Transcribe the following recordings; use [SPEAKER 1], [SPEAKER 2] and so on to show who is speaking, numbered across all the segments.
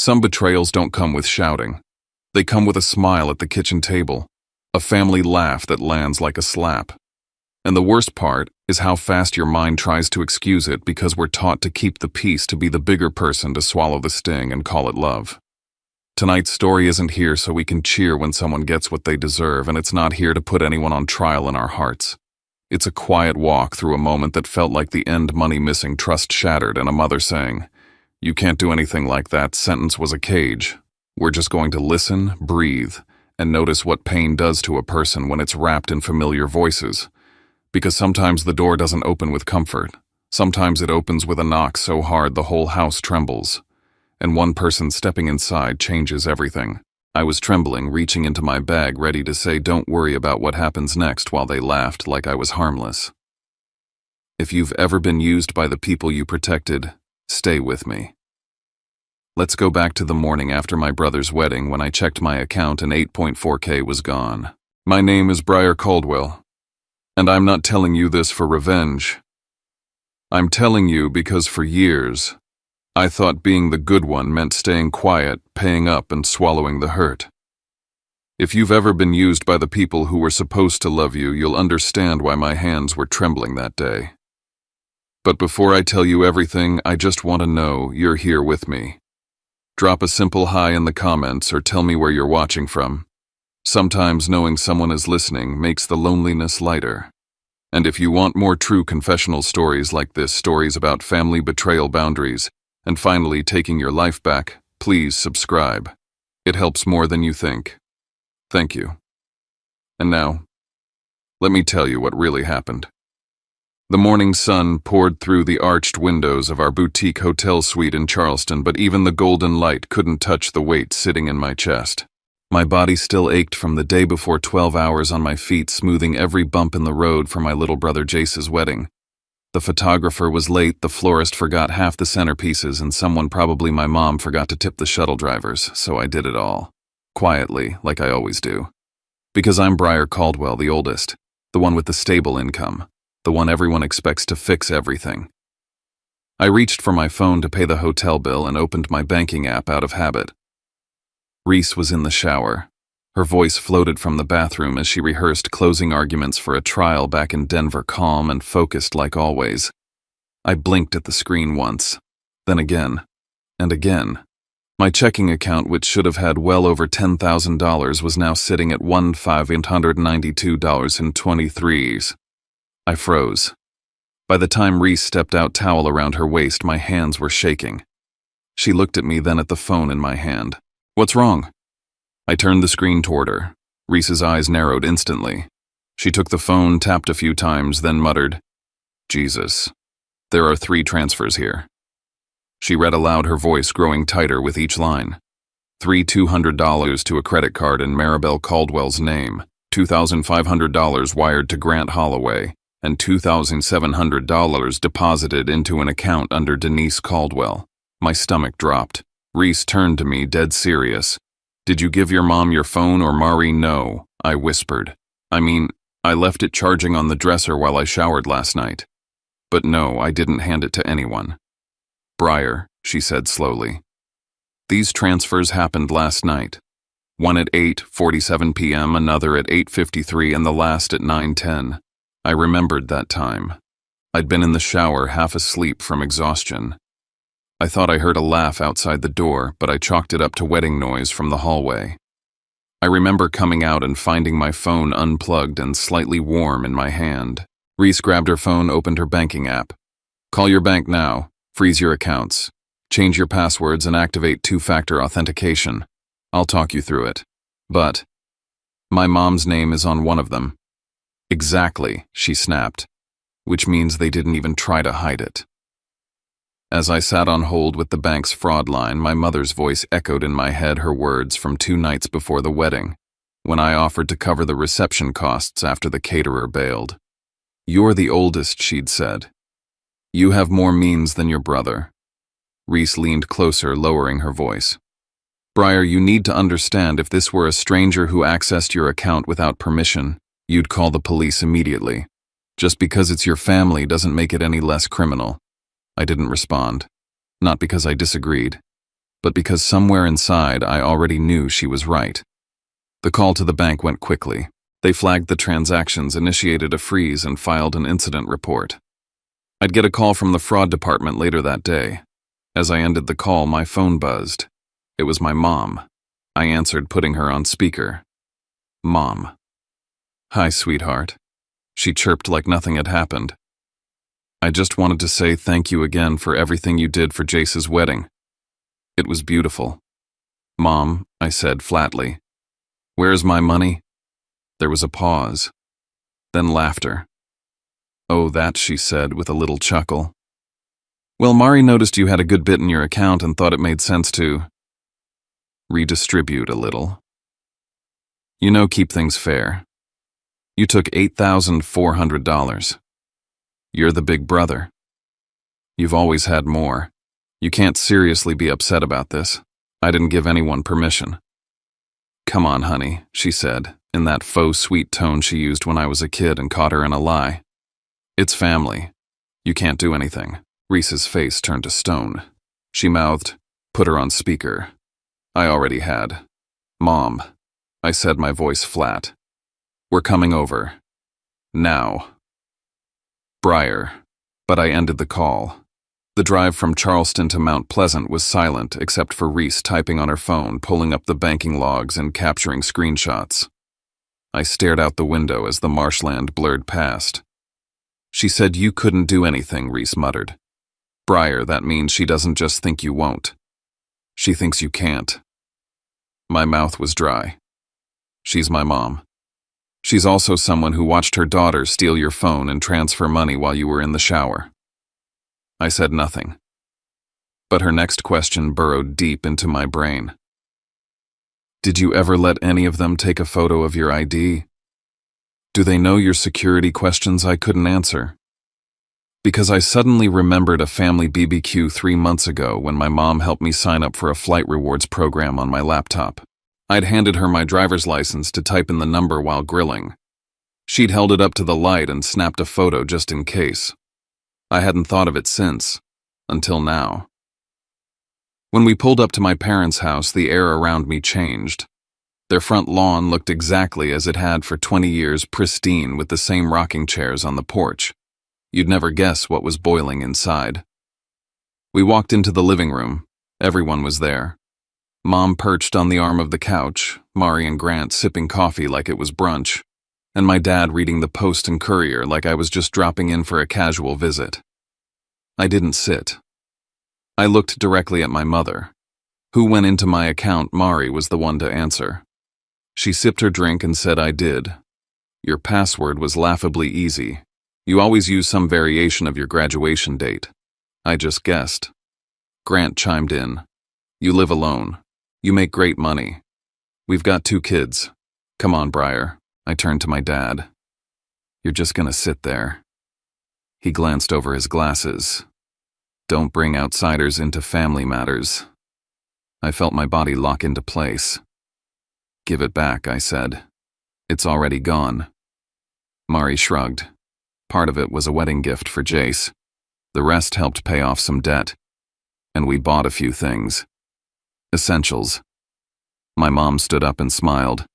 [SPEAKER 1] Some betrayals don't come with shouting. They come with a smile at the kitchen table, a family laugh that lands like a slap. And the worst part is how fast your mind tries to excuse it because we're taught to keep the peace, to be the bigger person, to swallow the sting and call it love. Tonight's story isn't here so we can cheer when someone gets what they deserve, and it's not here to put anyone on trial in our hearts. It's a quiet walk through a moment that felt like the end, money missing, trust shattered, and a mother saying, "You can't do anything like that. Sentence was a cage." We're just going to listen, breathe, and notice what pain does to a person when it's wrapped in familiar voices. Because sometimes the door doesn't open with comfort. Sometimes it opens with a knock so hard the whole house trembles. And one person stepping inside changes everything. I was trembling, reaching into my bag, ready to say, "Don't worry about what happens next," while they laughed like I was harmless. If you've ever been used by the people you protected, stay with me. Let's go back to the morning after my brother's wedding when I checked my account and 8.4K was gone. My name is Briar Caldwell. And I'm not telling you this for revenge. I'm telling you because for years, I thought being the good one meant staying quiet, paying up, and swallowing the hurt. If you've ever been used by the people who were supposed to love you, you'll understand why my hands were trembling that day. But before I tell you everything, I just want to know you're here with me. Drop a simple hi in the comments or tell me where you're watching from. Sometimes knowing someone is listening makes the loneliness lighter. And if you want more true confessional stories like this, stories about family betrayal, boundaries, and finally taking your life back, please subscribe. It helps more than you think. Thank you. And now, let me tell you what really happened. The morning sun poured through the arched windows of our boutique hotel suite in Charleston, but even the golden light couldn't touch the weight sitting in my chest. My body still ached from the day before, 12 hours on my feet, smoothing every bump in the road for my little brother Jace's wedding. The photographer was late, the florist forgot half the centerpieces, and someone, probably my mom, forgot to tip the shuttle drivers, so I did it all. Quietly, like I always do. Because I'm Briar Caldwell, the oldest, the one with the stable income, the one everyone expects to fix everything. I reached for my phone to pay the hotel bill and opened my banking app out of habit. Reese was in the shower. Her voice floated from the bathroom as she rehearsed closing arguments for a trial back in Denver, calm and focused like always. I blinked at the screen once, then again, and again. My checking account, which should have had well over $10,000, was now sitting at $1,592.23. I froze. By the time Reese stepped out, towel around her waist, my hands were shaking. She looked at me, then at the phone in my hand. "What's wrong?" I turned the screen toward her. Reese's eyes narrowed instantly. She took the phone, tapped a few times, then muttered, "Jesus, there are 3 transfers here." She read aloud, her voice growing tighter with each line. $200 to a credit card in Maribel Caldwell's name, $2,500 wired to Grant Holloway, and $2,700 deposited into an account under Denise Caldwell. My stomach dropped. Reese turned to me, dead serious. "Did you give your mom your phone or Mari?" "No," I whispered. "I mean, I left it charging on the dresser while I showered last night. But no, I didn't hand it to anyone." "Briar," she said slowly. "These transfers happened last night. One at 8:47 p.m., another at 8:53, and the last at 9:10. I remembered that time. I'd been in the shower, half asleep from exhaustion. I thought I heard a laugh outside the door, but I chalked it up to wedding noise from the hallway. I remember coming out and finding my phone unplugged and slightly warm in my hand. Reese grabbed her phone, opened her banking app. "Call your bank now, freeze your accounts, change your passwords, and activate 2-factor authentication. I'll talk you through it. But my mom's name is on one of them." "Exactly," she snapped, "which means they didn't even try to hide it." As I sat on hold with the bank's fraud line, my mother's voice echoed in my head, her words from 2 nights before the wedding, when I offered to cover the reception costs after the caterer bailed. "You're the oldest," she'd said. "You have more means than your brother." Reese leaned closer, lowering her voice. "Briar, you need to understand, if this were a stranger who accessed your account without permission, you'd call the police immediately. Just because it's your family doesn't make it any less criminal." I didn't respond. Not because I disagreed, but because somewhere inside I already knew she was right. The call to the bank went quickly. They flagged the transactions, initiated a freeze, and filed an incident report. I'd get a call from the fraud department later that day. As I ended the call, my phone buzzed. It was my mom. I answered, putting her on speaker. Mom. Hi, sweetheart. She chirped like nothing had happened. I just wanted to say thank you again for everything you did for Jace's wedding. It was beautiful. Mom, I said flatly. Where's my money? There was a pause. Then laughter. Oh, that, she said with a little chuckle. Well, Mari noticed you had a good bit in your account and thought it made sense to redistribute a little. You know, keep things fair. You took $8,400. You're the big brother. You've always had more. You can't seriously be upset about this. I didn't give anyone permission. Come on, honey, she said, in that faux sweet tone she used when I was a kid and caught her in a lie. It's family. You can't do anything. Reese's face turned to stone. She mouthed, put her on speaker. I already had. Mom, I said, my voice flat. We're coming over. Now. Briar. But I ended the call. The drive from Charleston to Mount Pleasant was silent except for Reese typing on her phone, pulling up the banking logs and capturing screenshots. I stared out the window as the marshland blurred past. She said you couldn't do anything, Reese muttered. Briar, that means she doesn't just think you won't. She thinks you can't. My mouth was dry. She's my mom. She's also someone who watched her daughter steal your phone and transfer money while you were in the shower. I said nothing. But her next question burrowed deep into my brain. Did you ever let any of them take a photo of your ID? Do they know your security questions I couldn't answer? Because I suddenly remembered a family BBQ 3 months ago when my mom helped me sign up for a flight rewards program on my laptop. I'd handed her my driver's license to type in the number while grilling. She'd held it up to the light and snapped a photo just in case. I hadn't thought of it since, until now. When we pulled up to my parents' house, the air around me changed. Their front lawn looked exactly as it had for 20 years, pristine with the same rocking chairs on the porch. You'd never guess what was boiling inside. We walked into the living room. Everyone was there. Mom perched on the arm of the couch, Mari and Grant sipping coffee like it was brunch, and my dad reading the Post and Courier like I was just dropping in for a casual visit. I didn't sit. I looked directly at my mother. Who went into my account, Mari was the one to answer. She sipped her drink and said I did. Your password was laughably easy. You always use some variation of your graduation date. I just guessed. Grant chimed in. You live alone. You make great money. We've got 2 kids. Come on, Briar. I turned to my dad. You're just gonna sit there. He glanced over his glasses. Don't bring outsiders into family matters. I felt my body lock into place. Give it back, I said. It's already gone. Mari shrugged. Part of it was a wedding gift for Jace. The rest helped pay off some debt. And we bought a few things. Essentials. My mom stood up and smiled.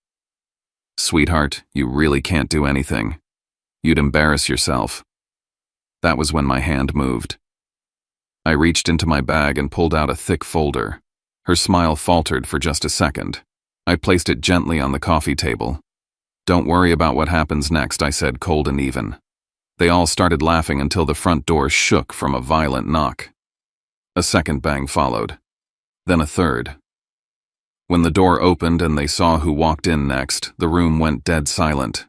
[SPEAKER 1] Sweetheart, you really can't do anything. You'd embarrass yourself. That was when my hand moved. I reached into my bag and pulled out a thick folder. Her smile faltered for just a second. I placed it gently on the coffee table. Don't worry about what happens next, I said, cold and even. They all started laughing until the front door shook from a violent knock. A second bang followed. Then a third. When the door opened and they saw who walked in next, the room went dead silent.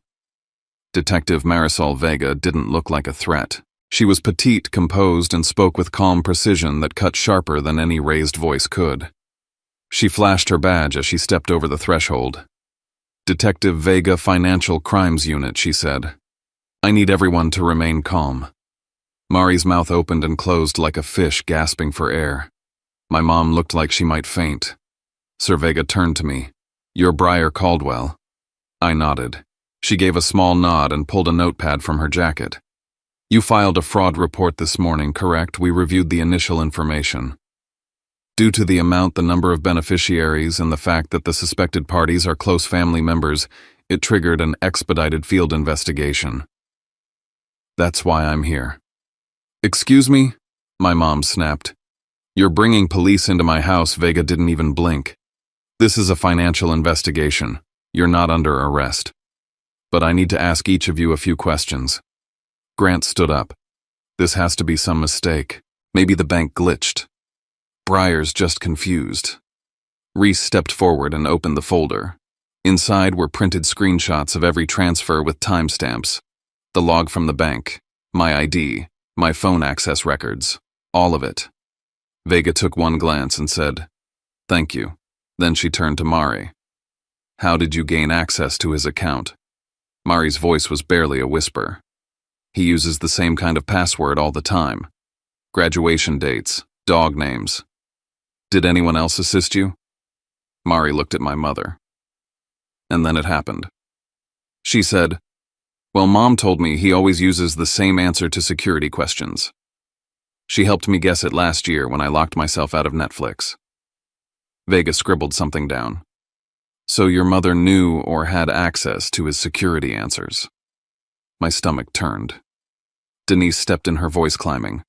[SPEAKER 1] Detective Marisol Vega didn't look like a threat. She was petite, composed, and spoke with calm precision that cut sharper than any raised voice could. She flashed her badge as she stepped over the threshold. Detective Vega, Financial Crimes Unit, she said. I need everyone to remain calm. Mari's mouth opened and closed like a fish gasping for air. My mom looked like she might faint. Sir Vega turned to me. You're Briar Caldwell. I nodded. She gave a small nod and pulled a notepad from her jacket. You filed a fraud report this morning, correct? We reviewed the initial information. Due to the amount, the number of beneficiaries, and the fact that the suspected parties are close family members, it triggered an expedited field investigation. That's why I'm here. Excuse me? My mom snapped. You're bringing police into my house. Vega didn't even blink. This is a financial investigation. You're not under arrest. But I need to ask each of you a few questions. Grant stood up. This has to be some mistake. Maybe the bank glitched. Briar's just confused. Reese stepped forward and opened the folder. Inside were printed screenshots of every transfer with timestamps. The log from the bank, my ID, my phone access records, all of it. Vega took one glance and said, "Thank you." Then she turned to Mari. "How did you gain access to his account?" Mari's voice was barely a whisper. "He uses the same kind of password all the time. Graduation dates, dog names. Did anyone else assist you?" Mari looked at my mother. And then it happened. She said, "Well, Mom told me he always uses the same answer to security questions. She helped me guess it last year when I locked myself out of Netflix." Vega scribbled something down. "So your mother knew or had access to his security answers." My stomach turned. Denise stepped in, her voice climbing.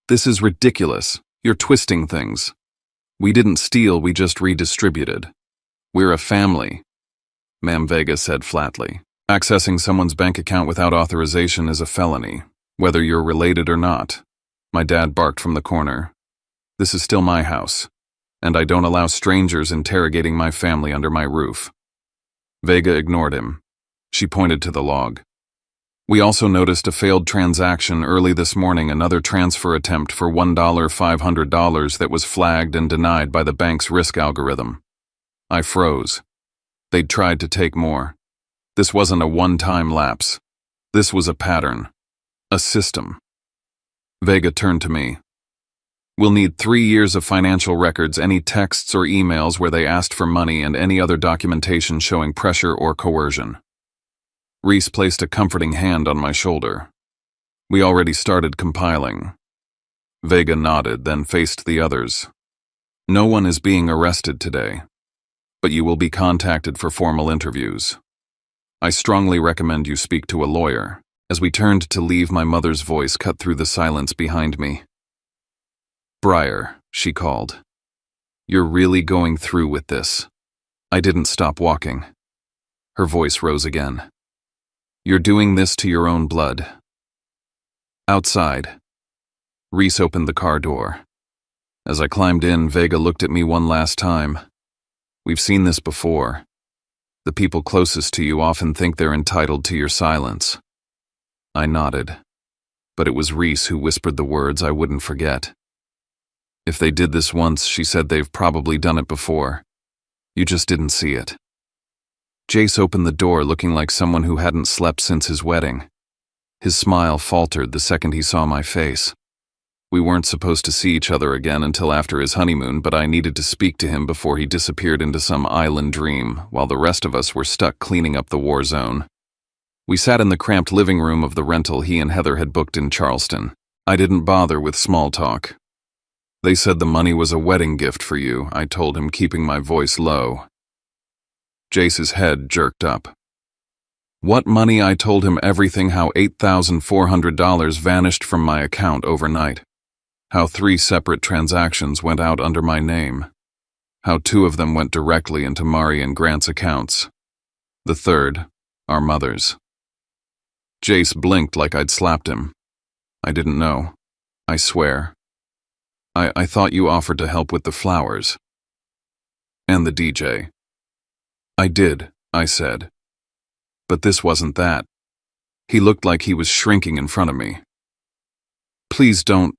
[SPEAKER 1] "This is ridiculous. You're twisting things. We didn't steal, we just redistributed. We're a family," Ma'am Vega said flatly. "Accessing someone's bank account without authorization is a felony, whether you're related or not." My dad barked from the corner. "This is still my house, and I don't allow strangers interrogating my family under my roof." Vega ignored him. She pointed to the log. "We also noticed a failed transaction early this morning, another transfer attempt for $1,500 that was flagged and denied by the bank's risk algorithm." I froze. They'd tried to take more. This wasn't a one-time lapse. This was a pattern. A system. Vega turned to me. "We'll need 3 years of financial records, any texts or emails where they asked for money, and any other documentation showing pressure or coercion." Reese placed a comforting hand on my shoulder. "We already started compiling." Vega nodded, then faced the others. "No one is being arrested today, but you will be contacted for formal interviews. I strongly recommend you speak to a lawyer." As we turned to leave, my mother's voice cut through the silence behind me. "Briar," she called. "You're really going through with this." I didn't stop walking. Her voice rose again. "You're doing this to your own blood." Outside, Reese opened the car door. As I climbed in, Vega looked at me one last time. "We've seen this before. The people closest to you often think they're entitled to your silence." I nodded, but it was Reese who whispered the words I wouldn't forget. "If they did this once," she said, "they've probably done it before. You just didn't see it." Jace opened the door looking like someone who hadn't slept since his wedding. His smile faltered the second he saw my face. We weren't supposed to see each other again until after his honeymoon, but I needed to speak to him before he disappeared into some island dream, while the rest of us were stuck cleaning up the war zone. We sat in the cramped living room of the rental he and Heather had booked in Charleston. I didn't bother with small talk. "They said the money was a wedding gift for you," I told him, keeping my voice low. Jace's head jerked up. "What money?" I told him everything, how $8,400 vanished from my account overnight, how 3 separate transactions went out under my name, how 2 of them went directly into Mari and Grant's accounts, the third, our mother's. Jace blinked like I'd slapped him. "I didn't know. I swear. I thought you offered to help with the flowers. And the DJ." "I did," I said. "But this wasn't that." He looked like he was shrinking in front of me. "Please don't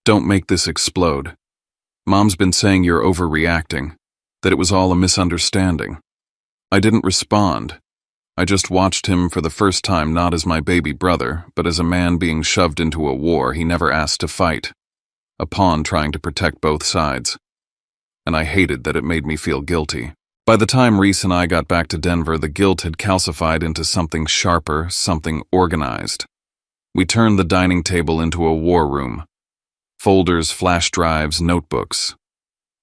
[SPEAKER 1] make this explode. Mom's been saying you're overreacting, that it was all a misunderstanding." I didn't respond. I just watched him for the first time, not as my baby brother, but as a man being shoved into a war he never asked to fight. A pawn trying to protect both sides. And I hated that it made me feel guilty. By the time Reese and I got back to Denver, the guilt had calcified into something sharper, something organized. We turned the dining table into a war room. Folders, flash drives, notebooks.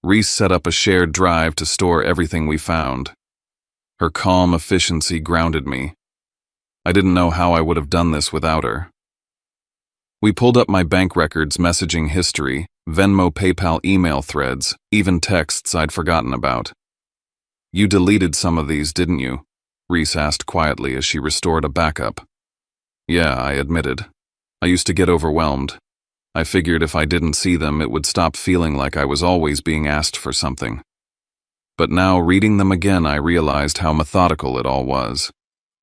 [SPEAKER 1] Reese set up a shared drive to store everything we found. Her calm efficiency grounded me. I didn't know how I would have done this without her. We pulled up my bank records, messaging history, Venmo, PayPal email threads, even texts I'd forgotten about. "You deleted some of these, didn't you?" Reese asked quietly as she restored a backup. "Yeah," I admitted. "I used to get overwhelmed. I figured if I didn't see them, it would stop feeling like I was always being asked for something." But now, reading them again, I realized how methodical it all was.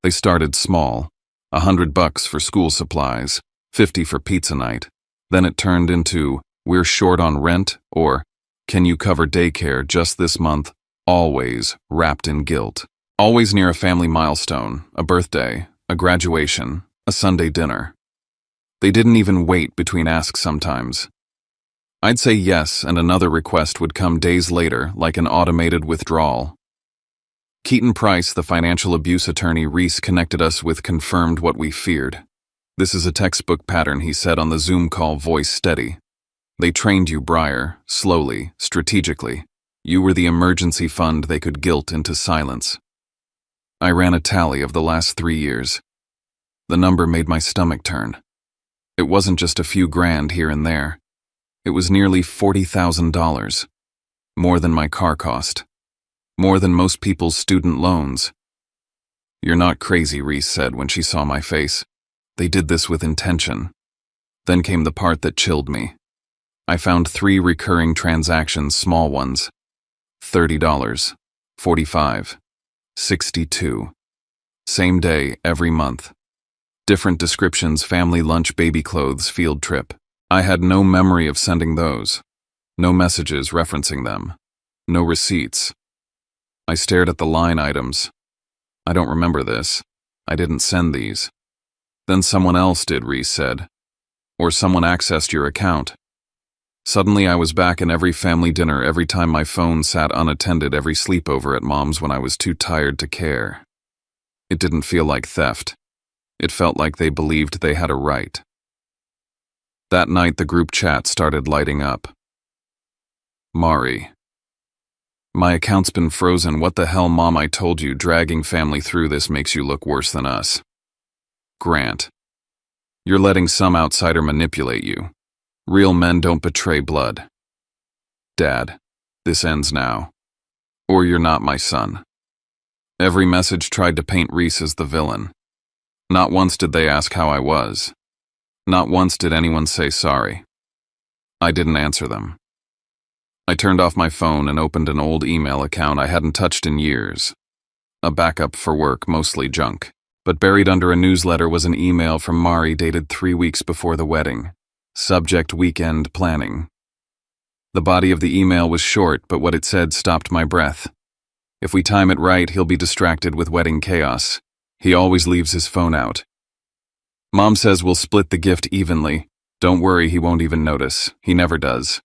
[SPEAKER 1] They started small, $100 for school supplies, $50 for pizza night. Then it turned into, "We're short on rent," or "Can you cover daycare just this month?" Always wrapped in guilt. Always near a family milestone, a birthday, a graduation, a Sunday dinner. They didn't even wait between asks sometimes. I'd say yes, and another request would come days later, like an automated withdrawal. Keaton Price, the financial abuse attorney Reese connected us with, confirmed what we feared. "This is a textbook pattern," he said on the Zoom call, voice steady. "They trained you, Breyer, slowly, strategically. You were the emergency fund they could guilt into silence." I ran a tally of the last 3 years. The number made my stomach turn. It wasn't just a few grand here and there. It was nearly $40,000. More than my car cost. More than most people's student loans. "You're not crazy," Reese said when she saw my face. "They did this with intention." Then came the part that chilled me. I found 3 recurring transactions, small ones. $30, $45, $62. Same day, every month. Different descriptions: family lunch, baby clothes, field trip. I had no memory of sending those. No messages referencing them. No receipts. I stared at the line items. "I don't remember this. I didn't send these." "Then someone else did," Reese said. "Or someone accessed your account." Suddenly I was back in every family dinner, every time my phone sat unattended, every sleepover at Mom's when I was too tired to care. It didn't feel like theft. It felt like they believed they had a right. That night the group chat started lighting up. "Mari. My account's been frozen. What the hell, Mom? I told you, dragging family through this makes you look worse than us." Grant. "You're letting some outsider manipulate you. Real men don't betray blood." Dad. "This ends now. Or you're not my son." Every message tried to paint Reese as the villain. Not once did they ask how I was. Not once did anyone say sorry. I didn't answer them. I turned off my phone and opened an old email account I hadn't touched in years. A backup for work, mostly junk. But buried under a newsletter was an email from Mari dated 3 weeks before the wedding. Subject: weekend planning. The body of the email was short, but what it said stopped my breath. "If we time it right, he'll be distracted with wedding chaos. He always leaves his phone out. Mom says we'll split the gift evenly. Don't worry, he won't even notice. He never does."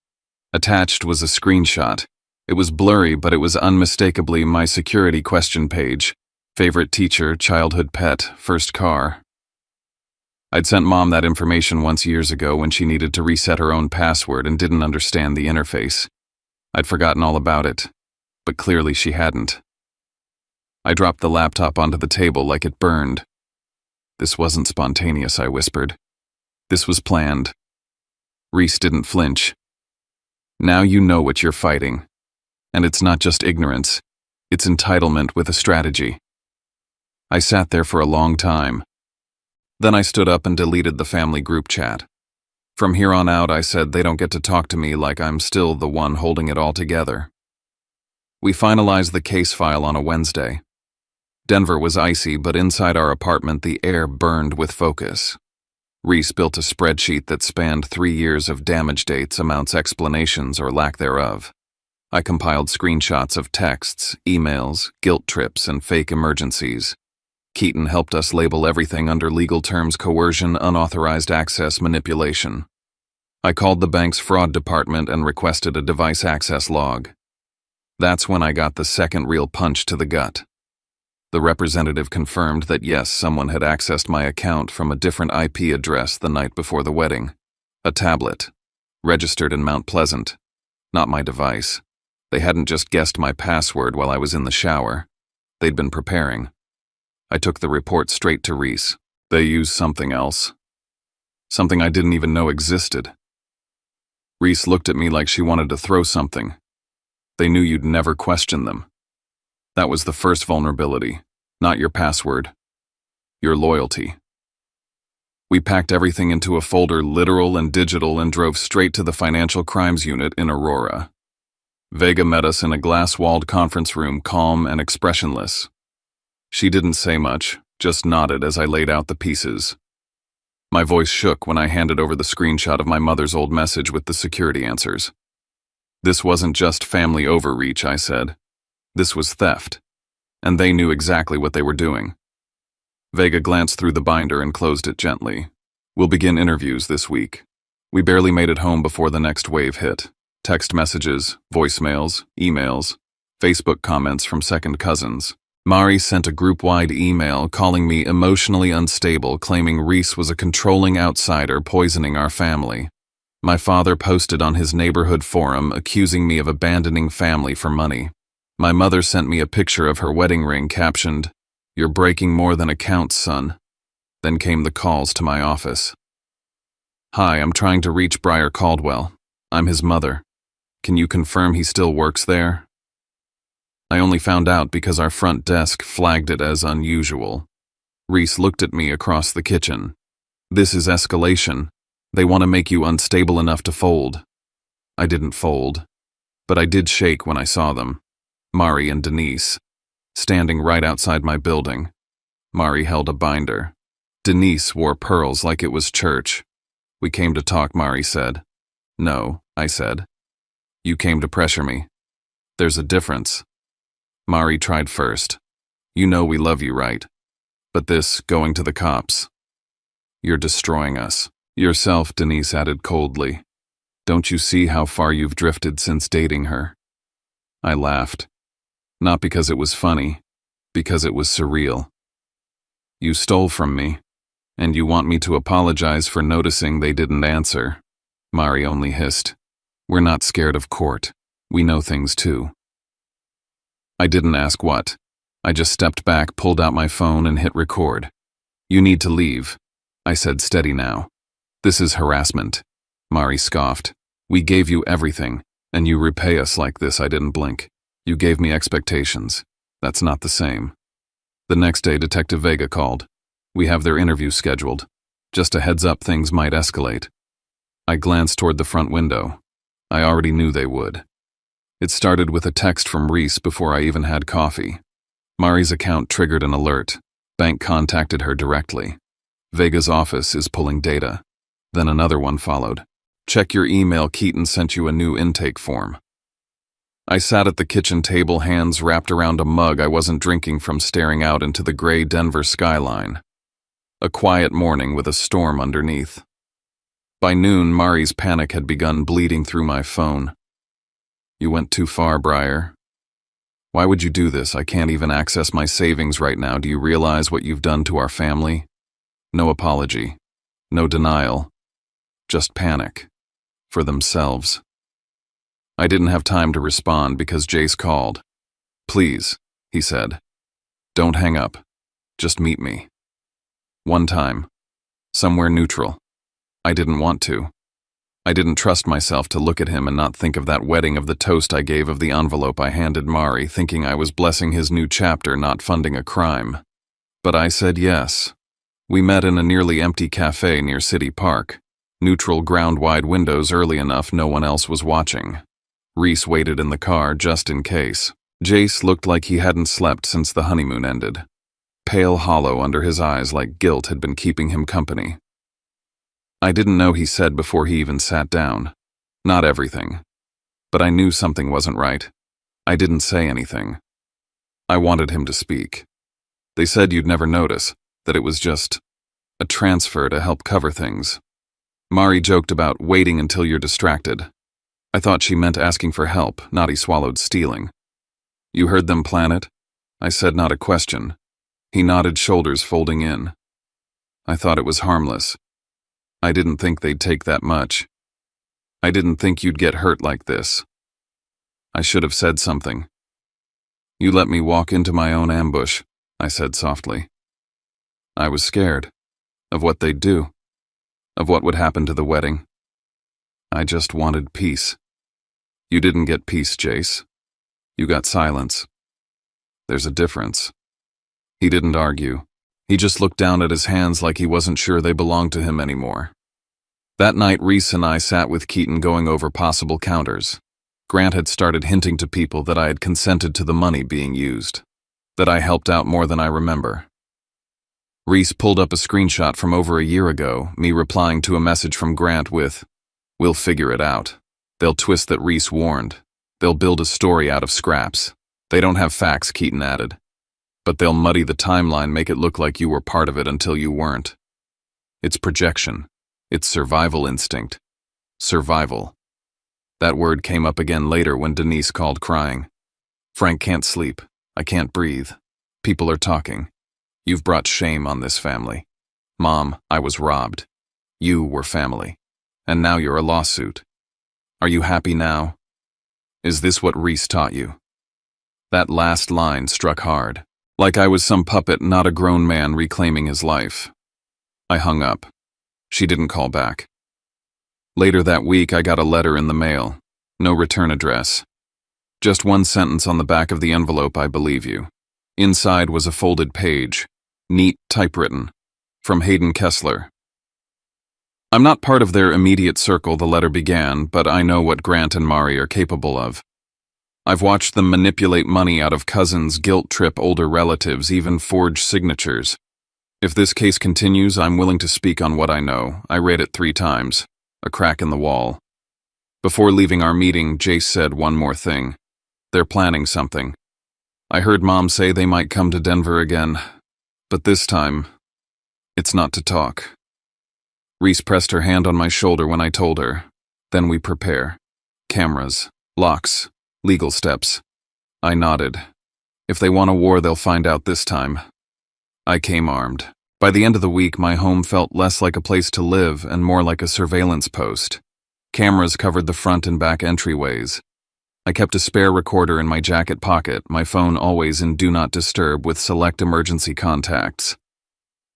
[SPEAKER 1] Attached was a screenshot. It was blurry, but it was unmistakably my security question page. Favorite teacher, childhood pet, first car. I'd sent Mom that information once years ago when she needed to reset her own password and didn't understand the interface. I'd forgotten all about it, but clearly she hadn't. I dropped the laptop onto the table like it burned. "This wasn't spontaneous," I whispered. "This was planned." Reese didn't flinch. "Now you know what you're fighting. And it's not just ignorance. It's entitlement with a strategy." I sat there for a long time. Then I stood up and deleted the family group chat. From here on out, I said, they don't get to talk to me like I'm still the one holding it all together. We finalized the case file on a Wednesday. Denver was icy, but inside our apartment the air burned with focus. Reese built a spreadsheet that spanned 3 years of damage dates, amounts, explanations, or lack thereof. I compiled screenshots of texts, emails, guilt trips, and fake emergencies. Keaton helped us label everything under legal terms: coercion, unauthorized access, manipulation. I called the bank's fraud department and requested a device access log. That's when I got the second real punch to the gut. The representative confirmed that yes, someone had accessed my account from a different IP address the night before the wedding. A tablet, registered in Mount Pleasant. Not my device. They hadn't just guessed my password while I was in the shower. They'd been preparing. I took the report straight to Reese. They used something else. Something I didn't even know existed. Reese looked at me like she wanted to throw something. They knew you'd never question them. That was the first vulnerability, not your password. Your loyalty. We packed everything into a folder, literal and digital, and drove straight to the financial crimes unit in Aurora. Vega met us in a glass-walled conference room, calm and expressionless. She didn't say much, just nodded as I laid out the pieces. My voice shook when I handed over the screenshot of my mother's old message with the security answers. This wasn't just family overreach, I said. This was theft. And they knew exactly what they were doing. Vega glanced through the binder and closed it gently. We'll begin interviews this week. We barely made it home before the next wave hit. Text messages, voicemails, emails, Facebook comments from second cousins. Mari sent a group-wide email calling me emotionally unstable, claiming Reese was a controlling outsider poisoning our family. My father posted on his neighborhood forum accusing me of abandoning family for money. My mother sent me a picture of her wedding ring captioned, "You're breaking more than accounts, son." Then came the calls to my office. "Hi, I'm trying to reach Briar Caldwell. I'm his mother. Can you confirm he still works there?" I only found out because our front desk flagged it as unusual. Reese looked at me across the kitchen. "This is escalation. They want to make you unstable enough to fold." I didn't fold, but I did shake when I saw them. Mari and Denise, standing right outside my building. Mari held a binder. Denise wore pearls like it was church. "We came to talk," Mari said. "No," I said. "You came to pressure me. There's a difference." Mari tried first. "You know we love you, right? But this, going to the cops. You're destroying us." "Yourself," Denise added coldly. "Don't you see how far you've drifted since dating her?" I laughed. Not because it was funny, because it was surreal. "You stole from me, and you want me to apologize for noticing they didn't answer." Mari only hissed. "We're not scared of court. We know things too." I didn't ask what. I just stepped back, pulled out my phone, and hit record. "You need to leave," I said, steady now. "This is harassment." Mari scoffed. "We gave you everything, and you repay us like this." I didn't blink. "You gave me expectations. That's not the same." The next day, Detective Vega called. "We have their interview scheduled. Just a heads up, things might escalate." I glanced toward the front window. I already knew they would. It started with a text from Reese before I even had coffee. Mari's account triggered an alert. Bank contacted her directly. Vega's office is pulling data. Then another one followed. "Check your email, Keaton sent you a new intake form." I sat at the kitchen table, hands wrapped around a mug I wasn't drinking from, staring out into the gray Denver skyline. A quiet morning with a storm underneath. By noon, Mari's panic had begun bleeding through my phone. "You went too far, Briar. Why would you do this? I can't even access my savings right now. Do you realize what you've done to our family?" No apology. No denial. Just panic. For themselves. I didn't have time to respond because Jace called. "Please," he said. "Don't hang up. Just meet me. One time. Somewhere neutral." I didn't want to. I didn't trust myself to look at him and not think of that wedding, of the toast I gave, of the envelope I handed Mari, thinking I was blessing his new chapter, not funding a crime. But I said yes. We met in a nearly empty cafe near City Park. Neutral ground-wide windows, early enough no one else was watching. Reese waited in the car just in case. Jace looked like he hadn't slept since the honeymoon ended. Pale hollow under his eyes, like guilt had been keeping him company. I didn't know he said before he even sat down. Not everything. But I knew something wasn't right. I didn't say anything. I wanted him to speak. They said you'd never notice, that it was just a transfer to help cover things. Mari joked about waiting until you're distracted. I thought she meant asking for help, not he swallowed stealing. "You heard them plan it?" I said, not a question. He nodded, shoulders folding in. I thought it was harmless. I didn't think they'd take that much. I didn't think you'd get hurt like this. I should have said something. You let me walk into my own ambush, I said softly. I was scared. Of what they'd do. Of what would happen to the wedding. I just wanted peace. You didn't get peace, Jace. You got silence. There's a difference. He didn't argue. He just looked down at his hands like he wasn't sure they belonged to him anymore. That night, Reese and I sat with Keaton going over possible counters. Grant had started hinting to people that I had consented to the money being used, that I helped out more than I remember. Reese pulled up a screenshot from over a year ago, me replying to a message from Grant with, "We'll figure it out. They'll twist that Reese warned. They'll build a story out of scraps. They don't have facts," Keaton added. "But they'll muddy the timeline, make it look like you were part of it until you weren't. It's projection. It's survival instinct. Survival." That word came up again later when Denise called crying. "Frank can't sleep. I can't breathe. People are talking. You've brought shame on this family. Mom, I was robbed. You were family. And now you're a lawsuit. Are you happy now? Is this what Reese taught you?" That last line struck hard, like I was some puppet, not a grown man reclaiming his life. I hung up. She didn't call back. Later that week, I got a letter in the mail. No return address. Just one sentence on the back of the envelope, "I believe you." Inside was a folded page, neat typewritten, from Hayden Kessler. "I'm not part of their immediate circle," the letter began, "but I know what Grant and Mari are capable of. I've watched them manipulate money out of cousins, guilt-trip older relatives, even forge signatures. If this case continues, I'm willing to speak on what I know. I read it 3 times, a crack in the wall. Before leaving our meeting, Jace said one more thing. They're planning something. I heard Mom say they might come to Denver again, but this time, it's not to talk." Reese pressed her hand on my shoulder when I told her. "Then we prepare. Cameras, locks, legal steps." I nodded. "If they want a war, they'll find out this time." I came armed. By the end of the week, my home felt less like a place to live and more like a surveillance post. Cameras covered the front and back entryways. I kept a spare recorder in my jacket pocket, my phone always in Do Not Disturb with select emergency contacts.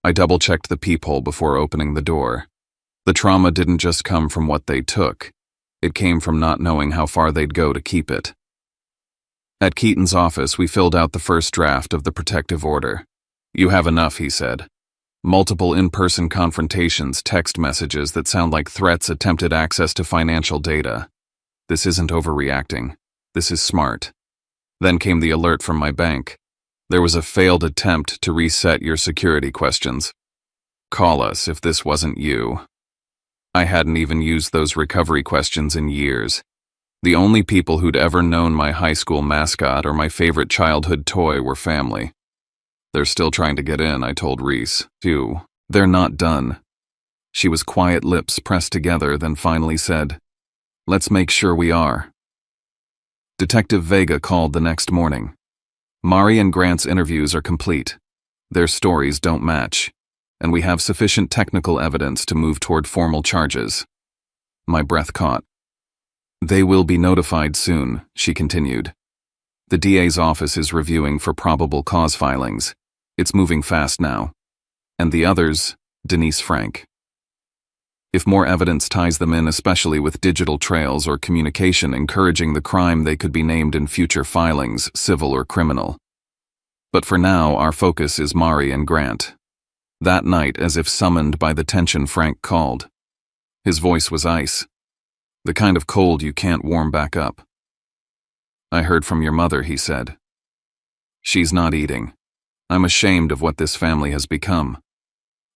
[SPEAKER 1] I double-checked the peephole before opening the door. The trauma didn't just come from what they took. It came from not knowing how far they'd go to keep it. At Keaton's office, we filled out the first draft of the protective order. "You have enough," he said. "Multiple in-person confrontations, text messages that sound like threats, attempted access to financial data. This isn't overreacting. This is smart." Then came the alert from my bank. There was a failed attempt to reset your security questions. Call us if this wasn't you. I hadn't even used those recovery questions in years. The only people who'd ever known my high school mascot or my favorite childhood toy were family. "They're still trying to get in," I told Reese. "Too. They're not done." She was quiet, lips pressed together, then finally said, "Let's make sure we are." Detective Vega called the next morning. "Mari and Grant's interviews are complete. Their stories don't match, and we have sufficient technical evidence to move toward formal charges." My breath caught. "They will be notified soon," she continued. "The DA's office is reviewing for probable cause filings. It's moving fast now. And the others, Denise Frank. If more evidence ties them in, especially with digital trails or communication encouraging the crime, they could be named in future filings, civil or criminal. But for now, our focus is Mari and Grant." That night, as if summoned by the tension, Frank called. His voice was ice. The kind of cold you can't warm back up. "I heard from your mother," he said. "She's not eating. I'm ashamed of what this family has become.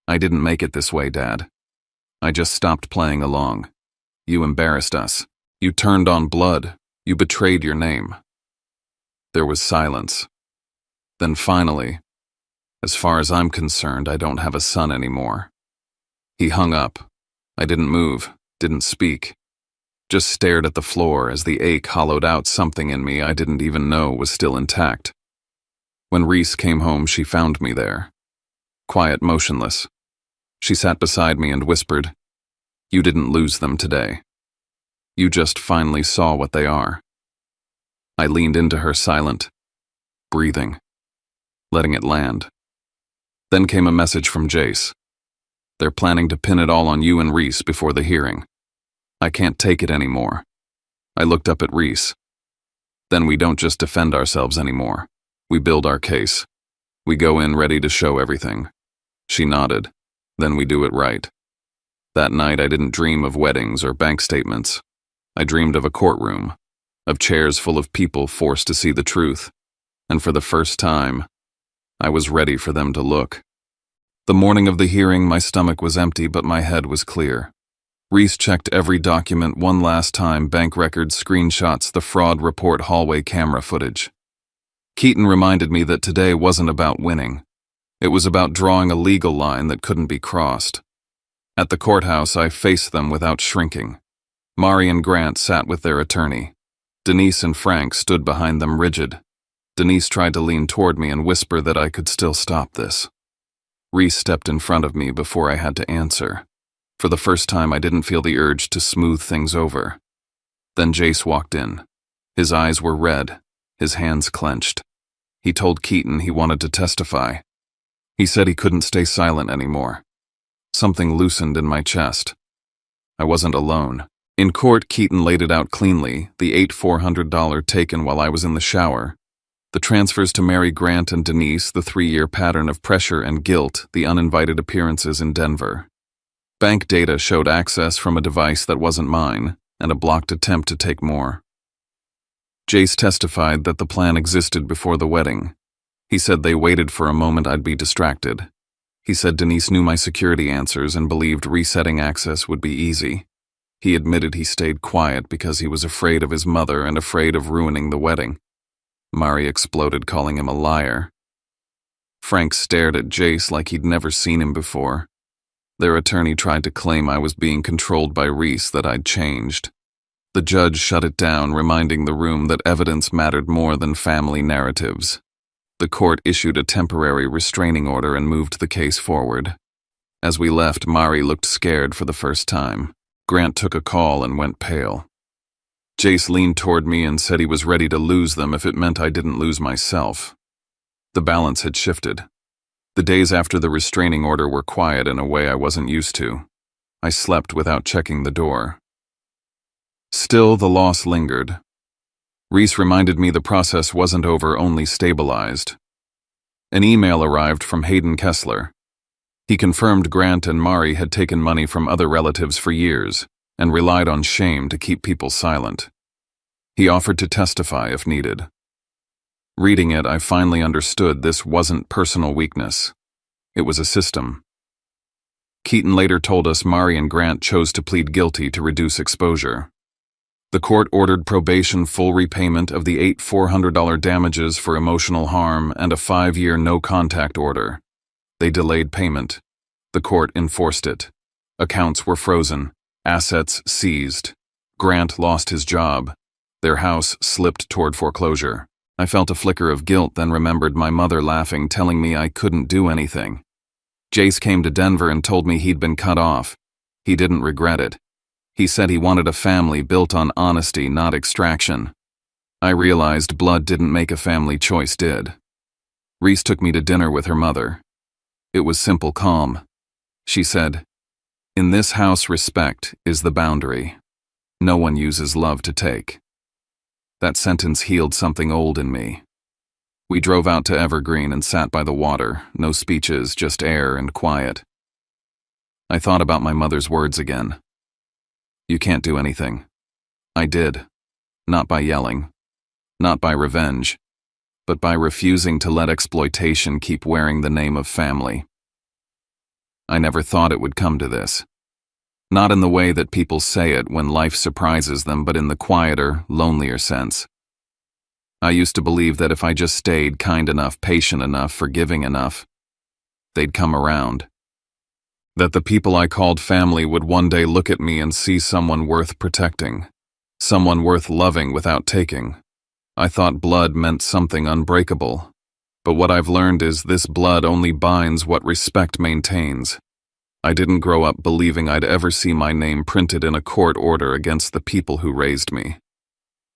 [SPEAKER 1] I didn't make it this way, Dad. I just stopped playing along. You embarrassed us. You turned on blood. You betrayed your name." There was silence. Then finally, "As far as I'm concerned, I don't have a son anymore." He hung up. I didn't move, didn't speak. Just stared at the floor as the ache hollowed out something in me I didn't even know was still intact. When Reese came home, she found me there. Quiet, motionless. She sat beside me and whispered, "You didn't lose them today. You just finally saw what they are." I leaned into her silent, breathing, letting it land. Then came a message from Jace. They're planning to pin it all on you and Reese before the hearing. I can't take it anymore. I looked up at Reese. Then we don't just defend ourselves anymore. We build our case. We go in ready to show everything. She nodded. Then we do it right. That night I didn't dream of weddings or bank statements. I dreamed of a courtroom, of chairs full of people forced to see the truth. And for the first time, I was ready for them to look. The morning of the hearing, my stomach was empty, but my head was clear. Reese checked every document one last time: bank records, screenshots, the fraud report, hallway camera footage. Keaton reminded me that today wasn't about winning. It was about drawing a legal line that couldn't be crossed. At the courthouse, I faced them without shrinking. Mari and Grant sat with their attorney. Denise and Frank stood behind them rigid. Denise tried to lean toward me and whisper that I could still stop this. Reese stepped in front of me before I had to answer. For the first time, I didn't feel the urge to smooth things over. Then Jace walked in. His eyes were red, his hands clenched. He told Keaton he wanted to testify. He said he couldn't stay silent anymore. Something loosened in my chest. I wasn't alone. In court, Keaton laid it out cleanly: the $8,400 taken while I was in the shower, the transfers to Mary, Grant, and Denise, the 3-year pattern of pressure and guilt, the uninvited appearances in Denver. Bank data showed access from a device that wasn't mine, and a blocked attempt to take more. Jace testified that the plan existed before the wedding. He said they waited for a moment I'd be distracted. He said Denise knew my security answers and believed resetting access would be easy. He admitted he stayed quiet because he was afraid of his mother and afraid of ruining the wedding. Mari exploded, calling him a liar. Frank stared at Jace like he'd never seen him before. Their attorney tried to claim I was being controlled by Reese, that I'd changed. The judge shut it down, reminding the room that evidence mattered more than family narratives. The court issued a temporary restraining order and moved the case forward. As we left, Mari looked scared for the first time. Grant took a call and went pale. Jace leaned toward me and said he was ready to lose them if it meant I didn't lose myself. The balance had shifted. The days after the restraining order were quiet in a way I wasn't used to. I slept without checking the door. Still, the loss lingered. Reese reminded me the process wasn't over, only stabilized. An email arrived from Hayden Kessler. He confirmed Grant and Mari had taken money from other relatives for years and relied on shame to keep people silent. He offered to testify if needed. Reading it, I finally understood this wasn't personal weakness. It was a system. Keaton later told us Mari and Grant chose to plead guilty to reduce exposure. The court ordered probation, full repayment of the $8,400 damages for emotional harm, and a 5-year no-contact order. They delayed payment. The court enforced it. Accounts were frozen, assets seized. Grant lost his job. Their house slipped toward foreclosure. I felt a flicker of guilt, then remembered my mother laughing, telling me I couldn't do anything. Jace came to Denver and told me he'd been cut off. He didn't regret it. He said he wanted a family built on honesty, not extraction. I realized blood didn't make a family, choice did. Reese took me to dinner with her mother. It was simple calm. She said, "In this house, respect is the boundary. No one uses love to take." That sentence healed something old in me. We drove out to Evergreen and sat by the water, no speeches, just air and quiet. I thought about my mother's words again. You can't do anything. I did. Not by yelling. Not by revenge. But by refusing to let exploitation keep wearing the name of family. I never thought it would come to this. Not in the way that people say it when life surprises them, but in the quieter, lonelier sense. I used to believe that if I just stayed kind enough, patient enough, forgiving enough, they'd come around. That the people I called family would one day look at me and see someone worth protecting, someone worth loving without taking. I thought blood meant something unbreakable, but what I've learned is this blood only binds what respect maintains. I didn't grow up believing I'd ever see my name printed in a court order against the people who raised me.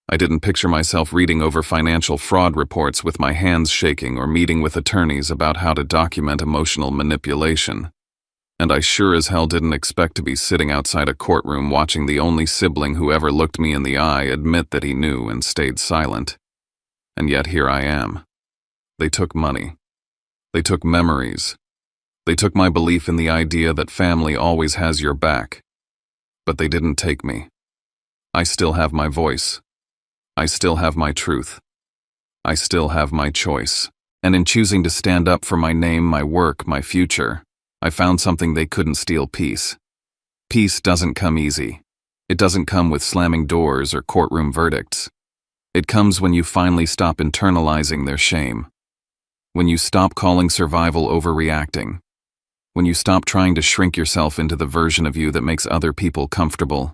[SPEAKER 1] I didn't picture myself reading over financial fraud reports with my hands shaking or meeting with attorneys about how to document emotional manipulation. And I sure as hell didn't expect to be sitting outside a courtroom watching the only sibling who ever looked me in the eye admit that he knew and stayed silent. And yet here I am. They took money. They took memories. They took my belief in the idea that family always has your back. But they didn't take me. I still have my voice. I still have my truth. I still have my choice. And in choosing to stand up for my name, my work, my future, I found something they couldn't steal: peace. Peace doesn't come easy. It doesn't come with slamming doors or courtroom verdicts. It comes when you finally stop internalizing their shame. When you stop calling survival overreacting. When you stop trying to shrink yourself into the version of you that makes other people comfortable.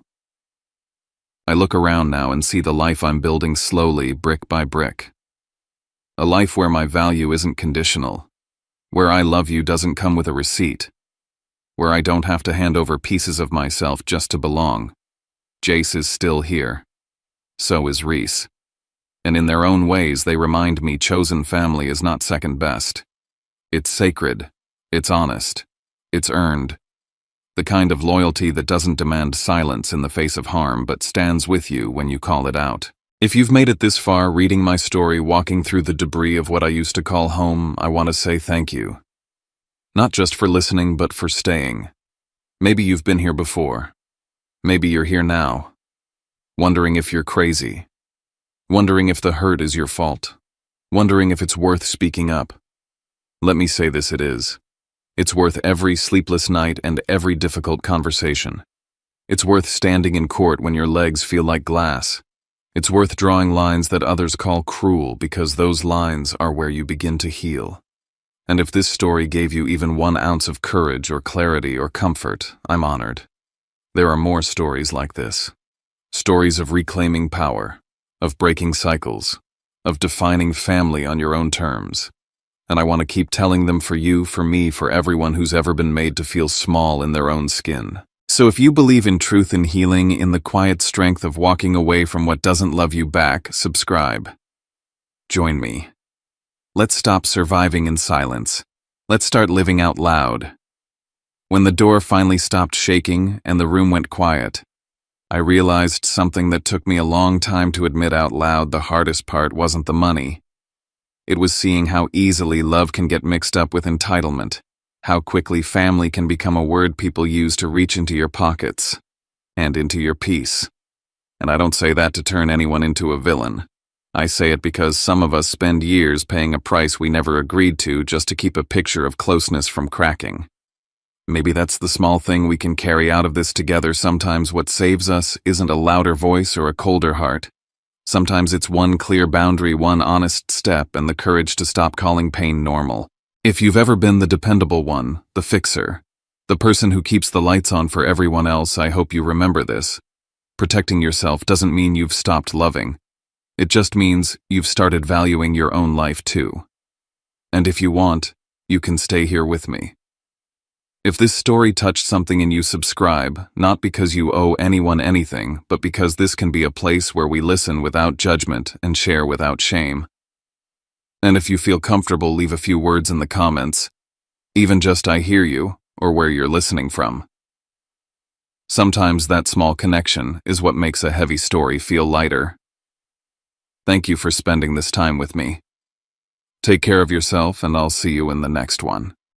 [SPEAKER 1] I look around now and see the life I'm building slowly, brick by brick. A life where my value isn't conditional. Where I love you doesn't come with a receipt. Where I don't have to hand over pieces of myself just to belong. Jace is still here. So is Reese. And in their own ways they remind me chosen family is not second best. It's sacred. It's honest. It's earned. The kind of loyalty that doesn't demand silence in the face of harm but stands with you when you call it out. If you've made it this far, reading my story, walking through the debris of what I used to call home, I want to say thank you. Not just for listening, but for staying. Maybe you've been here before. Maybe you're here now. Wondering if you're crazy. Wondering if the hurt is your fault. Wondering if it's worth speaking up. Let me say this: it is. It's worth every sleepless night and every difficult conversation. It's worth standing in court when your legs feel like glass. It's worth drawing lines that others call cruel, because those lines are where you begin to heal. And if this story gave you even 1 ounce of courage or clarity or comfort, I'm honored. There are more stories like this. Stories of reclaiming power, of breaking cycles, of defining family on your own terms. And I want to keep telling them for you, for me, for everyone who's ever been made to feel small in their own skin. So if you believe in truth and healing, in the quiet strength of walking away from what doesn't love you back, subscribe. Join me. Let's stop surviving in silence. Let's start living out loud. When the door finally stopped shaking and the room went quiet, I realized something that took me a long time to admit out loud. The hardest part wasn't the money. It was seeing how easily love can get mixed up with entitlement. How quickly family can become a word people use to reach into your pockets and into your peace. And I don't say that to turn anyone into a villain. I say it because some of us spend years paying a price we never agreed to just to keep a picture of closeness from cracking. Maybe that's the small thing we can carry out of this together. Sometimes what saves us isn't a louder voice or a colder heart. Sometimes it's one clear boundary, one honest step, and the courage to stop calling pain normal. If you've ever been the dependable one, the fixer, the person who keeps the lights on for everyone else, I hope you remember this. Protecting yourself doesn't mean you've stopped loving. It just means you've started valuing your own life too. And if you want, you can stay here with me. If this story touched something in you, subscribe, not because you owe anyone anything, but because this can be a place where we listen without judgment and share without shame. And if you feel comfortable, leave a few words in the comments, even just "I hear you" or where you're listening from. Sometimes that small connection is what makes a heavy story feel lighter. Thank you for spending this time with me. Take care of yourself, and I'll see you in the next one.